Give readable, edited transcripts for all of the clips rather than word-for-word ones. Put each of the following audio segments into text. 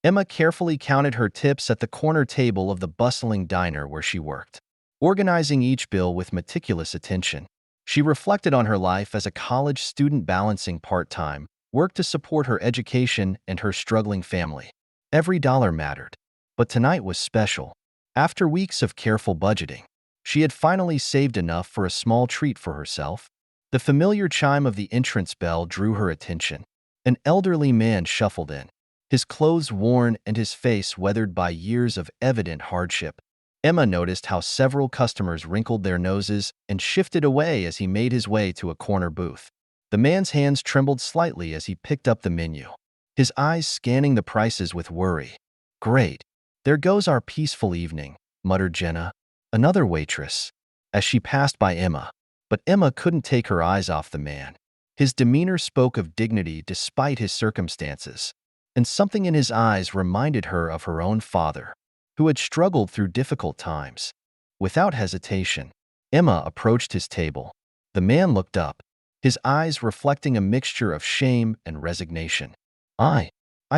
Emma carefully counted her tips at the corner table of the bustling diner where she worked, organizing each bill with meticulous attention. She reflected on her life as a college student balancing part-time work to support her education and her struggling family. Every dollar mattered. But tonight was special. After weeks of careful budgeting, she had finally saved enough for a small treat for herself. The familiar chime of the entrance bell drew her attention. An elderly man shuffled in, his clothes worn and his face weathered by years of evident hardship. Emma noticed how several customers wrinkled their noses and shifted away as he made his way to a corner booth. The man's hands trembled slightly as he picked up the menu, his eyes scanning the prices with worry. "Great. There goes our peaceful evening," muttered Jenna, another waitress, as she passed by Emma. But Emma couldn't take her eyes off the man. His demeanor spoke of dignity despite his circumstances, and something in his eyes reminded her of her own father, who had struggled through difficult times. Without hesitation, Emma approached his table. The man looked up, his eyes reflecting a mixture of shame and resignation. I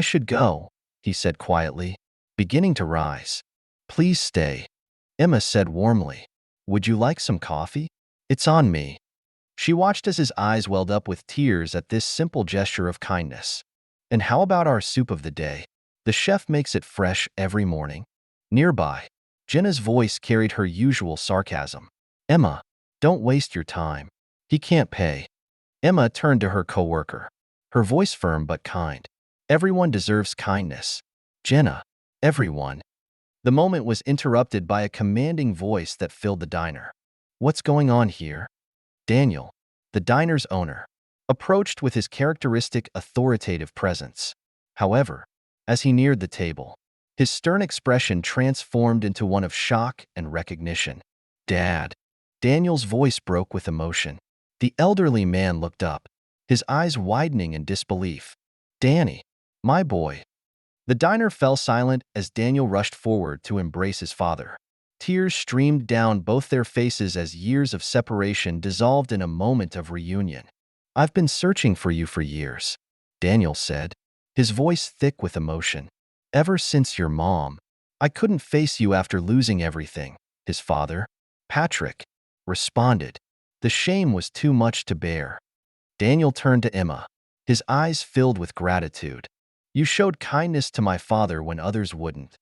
should go," he said quietly, beginning to rise. "Please stay," Emma said warmly. "Would you like some coffee? It's on me." She watched as his eyes welled up with tears at this simple gesture of kindness. "And how about our soup of the day? The chef makes it fresh every morning." Nearby, Jenna's voice carried her usual sarcasm. "Emma, don't waste your time. He can't pay." Emma turned to her coworker, her voice firm but kind. "Everyone deserves kindness. Jenna, everyone." The moment was interrupted by a commanding voice that filled the diner. "What's going on here?" Daniel, the diner's owner, approached with his characteristic authoritative presence. However, as he neared the table, his stern expression transformed into one of shock and recognition. "Dad." Daniel's voice broke with emotion. The elderly man looked up, his eyes widening in disbelief. "Danny, my boy." The diner fell silent as Daniel rushed forward to embrace his father. Tears streamed down both their faces as years of separation dissolved in a moment of reunion. "I've been searching for you for years," Daniel said, his voice thick with emotion. "Ever since your mom. I couldn't face you after losing everything," his father, Patrick, responded. The shame was too much to bear. Daniel turned to Emma, his eyes filled with gratitude. "You showed kindness to my father when others wouldn't."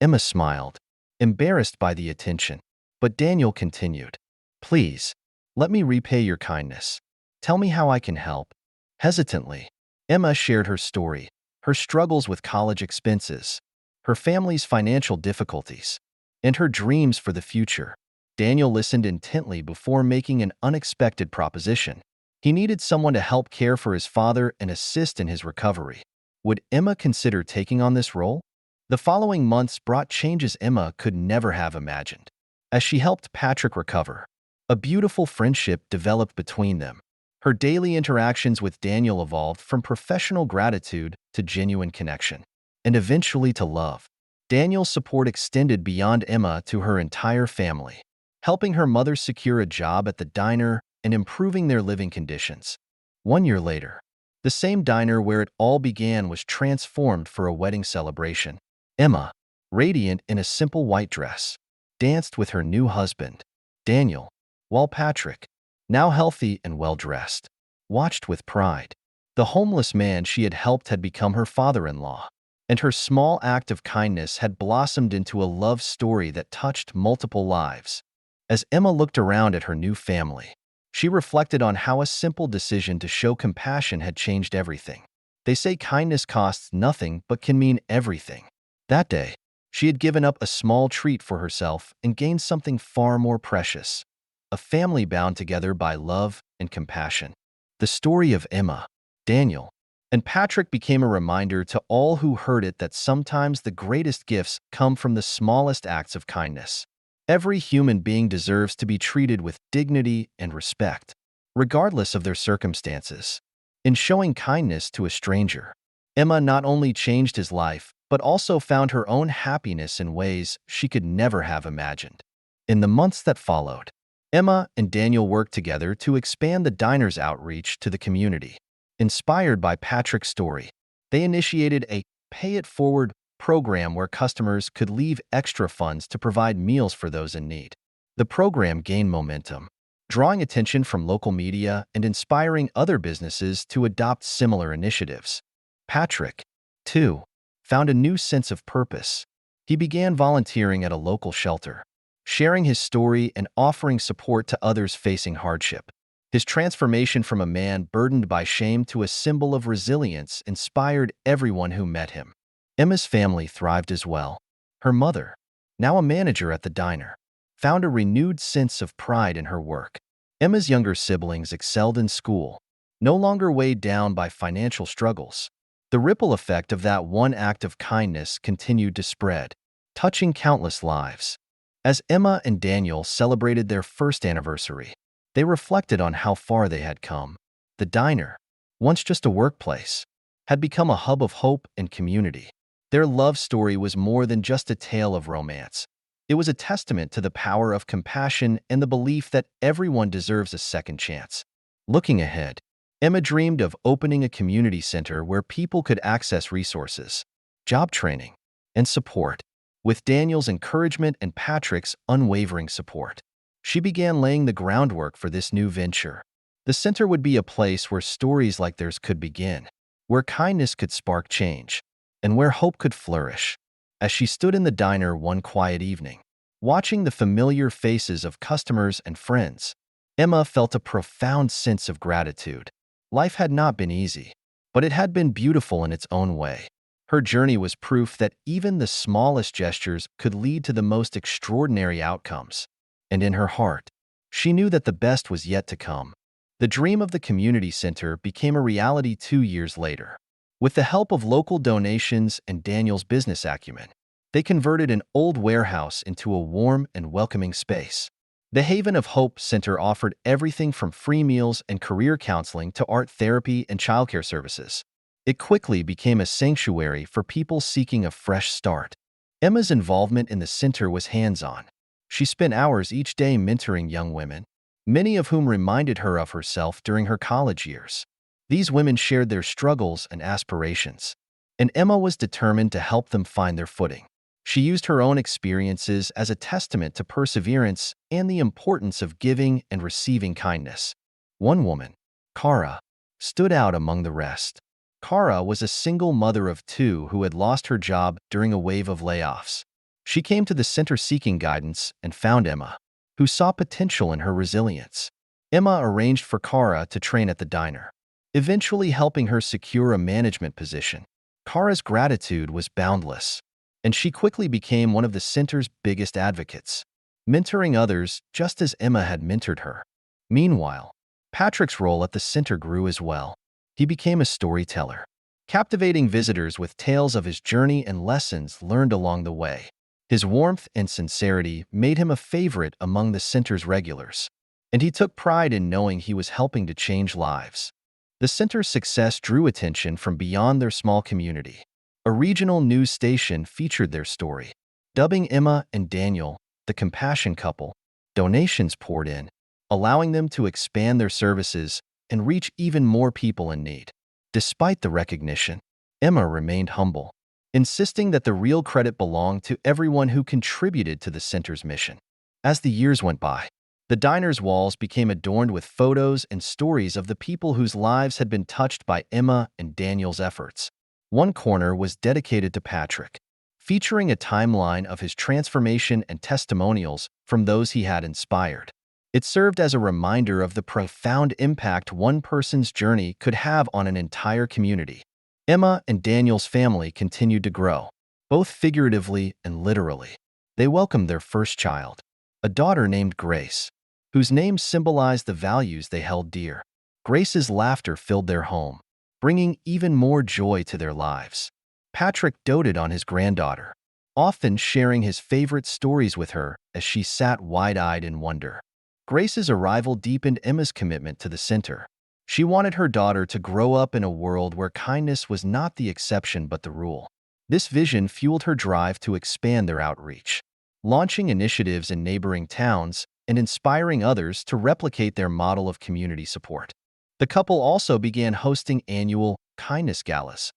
Emma smiled, embarrassed by the attention. But Daniel continued, "Please, let me repay your kindness. Tell me how I can help." Hesitantly, Emma shared her story, her struggles with college expenses, her family's financial difficulties, and her dreams for the future. Daniel listened intently before making an unexpected proposition. He needed someone to help care for his father and assist in his recovery. Would Emma consider taking on this role? The following months brought changes Emma could never have imagined. As she helped Patrick recover, a beautiful friendship developed between them. Her daily interactions with Daniel evolved from professional gratitude to genuine connection, and eventually to love. Daniel's support extended beyond Emma to her entire family, helping her mother secure a job at the diner and improving their living conditions. 1 year later, the same diner where it all began was transformed for a wedding celebration. Emma, radiant in a simple white dress, danced with her new husband, Daniel, while Patrick, now healthy and well-dressed, watched with pride. The homeless man she had helped had become her father-in-law, and her small act of kindness had blossomed into a love story that touched multiple lives. As Emma looked around at her new family, she reflected on how a simple decision to show compassion had changed everything. They say kindness costs nothing but can mean everything. That day, she had given up a small treat for herself and gained something far more precious, a family bound together by love and compassion. The story of Emma, Daniel, and Patrick became a reminder to all who heard it that sometimes the greatest gifts come from the smallest acts of kindness. Every human being deserves to be treated with dignity and respect, regardless of their circumstances. In showing kindness to a stranger, Emma not only changed his life, but also found her own happiness in ways she could never have imagined. In the months that followed, Emma and Daniel worked together to expand the diner's outreach to the community. Inspired by Patrick's story, they initiated a Pay It Forward program where customers could leave extra funds to provide meals for those in need. The program gained momentum, drawing attention from local media and inspiring other businesses to adopt similar initiatives. Patrick, too, found a new sense of purpose. He began volunteering at a local shelter, sharing his story and offering support to others facing hardship. His transformation from a man burdened by shame to a symbol of resilience inspired everyone who met him. Emma's family thrived as well. Her mother, now a manager at the diner, found a renewed sense of pride in her work. Emma's younger siblings excelled in school, no longer weighed down by financial struggles. The ripple effect of that one act of kindness continued to spread, touching countless lives. As Emma and Daniel celebrated their first anniversary, they reflected on how far they had come. The diner, once just a workplace, had become a hub of hope and community. Their love story was more than just a tale of romance. It was a testament to the power of compassion and the belief that everyone deserves a second chance. Looking ahead, Emma dreamed of opening a community center where people could access resources, job training, and support. With Daniel's encouragement and Patrick's unwavering support, she began laying the groundwork for this new venture. The center would be a place where stories like theirs could begin, where kindness could spark change, and where hope could flourish. As she stood in the diner one quiet evening, watching the familiar faces of customers and friends, Emma felt a profound sense of gratitude. Life had not been easy, but it had been beautiful in its own way. Her journey was proof that even the smallest gestures could lead to the most extraordinary outcomes. And in her heart, she knew that the best was yet to come. The dream of the community center became a reality 2 years later. With the help of local donations and Daniel's business acumen, they converted an old warehouse into a warm and welcoming space. The Haven of Hope Center offered everything from free meals and career counseling to art therapy and childcare services. It quickly became a sanctuary for people seeking a fresh start. Emma's involvement in the center was hands-on. She spent hours each day mentoring young women, many of whom reminded her of herself during her college years. These women shared their struggles and aspirations, and Emma was determined to help them find their footing. She used her own experiences as a testament to perseverance and the importance of giving and receiving kindness. One woman, Cara, stood out among the rest. Cara was a single mother of 2 who had lost her job during a wave of layoffs. She came to the center seeking guidance and found Emma, who saw potential in her resilience. Emma arranged for Cara to train at the diner, eventually helping her secure a management position. Cara's gratitude was boundless, and she quickly became one of the center's biggest advocates, mentoring others just as Emma had mentored her. Meanwhile, Patrick's role at the center grew as well. He became a storyteller, captivating visitors with tales of his journey and lessons learned along the way. His warmth and sincerity made him a favorite among the center's regulars, and he took pride in knowing he was helping to change lives. The center's success drew attention from beyond their small community. A regional news station featured their story, dubbing Emma and Daniel the compassion couple. Donations poured in, allowing them to expand their services and reach even more people in need. Despite the recognition, Emma remained humble, insisting that the real credit belonged to everyone who contributed to the center's mission. As the years went by, the diner's walls became adorned with photos and stories of the people whose lives had been touched by Emma and Daniel's efforts. One corner was dedicated to Patrick, featuring a timeline of his transformation and testimonials from those he had inspired. It served as a reminder of the profound impact one person's journey could have on an entire community. Emma and Daniel's family continued to grow, both figuratively and literally. They welcomed their first child, a daughter named Grace, whose name symbolized the values they held dear. Grace's laughter filled their home, bringing even more joy to their lives. Patrick doted on his granddaughter, often sharing his favorite stories with her as she sat wide-eyed in wonder. Grace's arrival deepened Emma's commitment to the center. She wanted her daughter to grow up in a world where kindness was not the exception but the rule. This vision fueled her drive to expand their outreach, launching initiatives in neighboring towns and inspiring others to replicate their model of community support. The couple also began hosting annual kindness galas,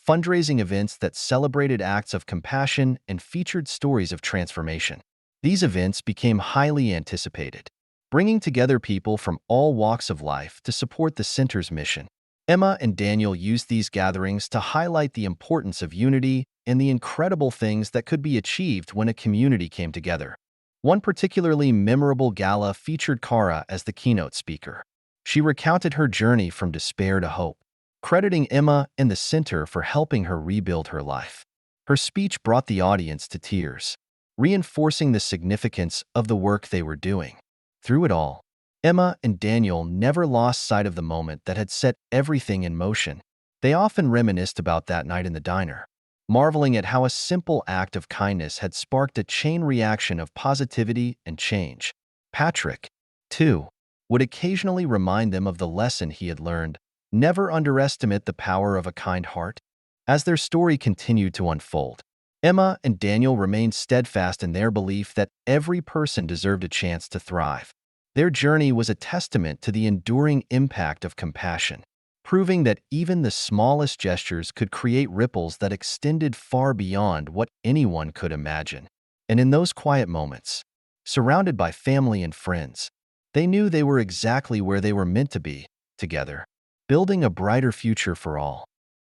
fundraising events that celebrated acts of compassion and featured stories of transformation. These events became highly anticipated, bringing together people from all walks of life to support the center's mission. Emma and Daniel used these gatherings to highlight the importance of unity and the incredible things that could be achieved when a community came together. One particularly memorable gala featured Cara as the keynote speaker. She recounted her journey from despair to hope, crediting Emma and the center for helping her rebuild her life. Her speech brought the audience to tears, reinforcing the significance of the work they were doing. Through it all, Emma and Daniel never lost sight of the moment that had set everything in motion. They often reminisced about that night in the diner, marveling at how a simple act of kindness had sparked a chain reaction of positivity and change. Patrick, too, would occasionally remind them of the lesson he had learned: never underestimate the power of a kind heart. As their story continued to unfold, Emma and Daniel remained steadfast in their belief that every person deserved a chance to thrive. Their journey was a testament to the enduring impact of compassion, proving that even the smallest gestures could create ripples that extended far beyond what anyone could imagine. And in those quiet moments, surrounded by family and friends, they knew they were exactly where they were meant to be, together, building a brighter future for all.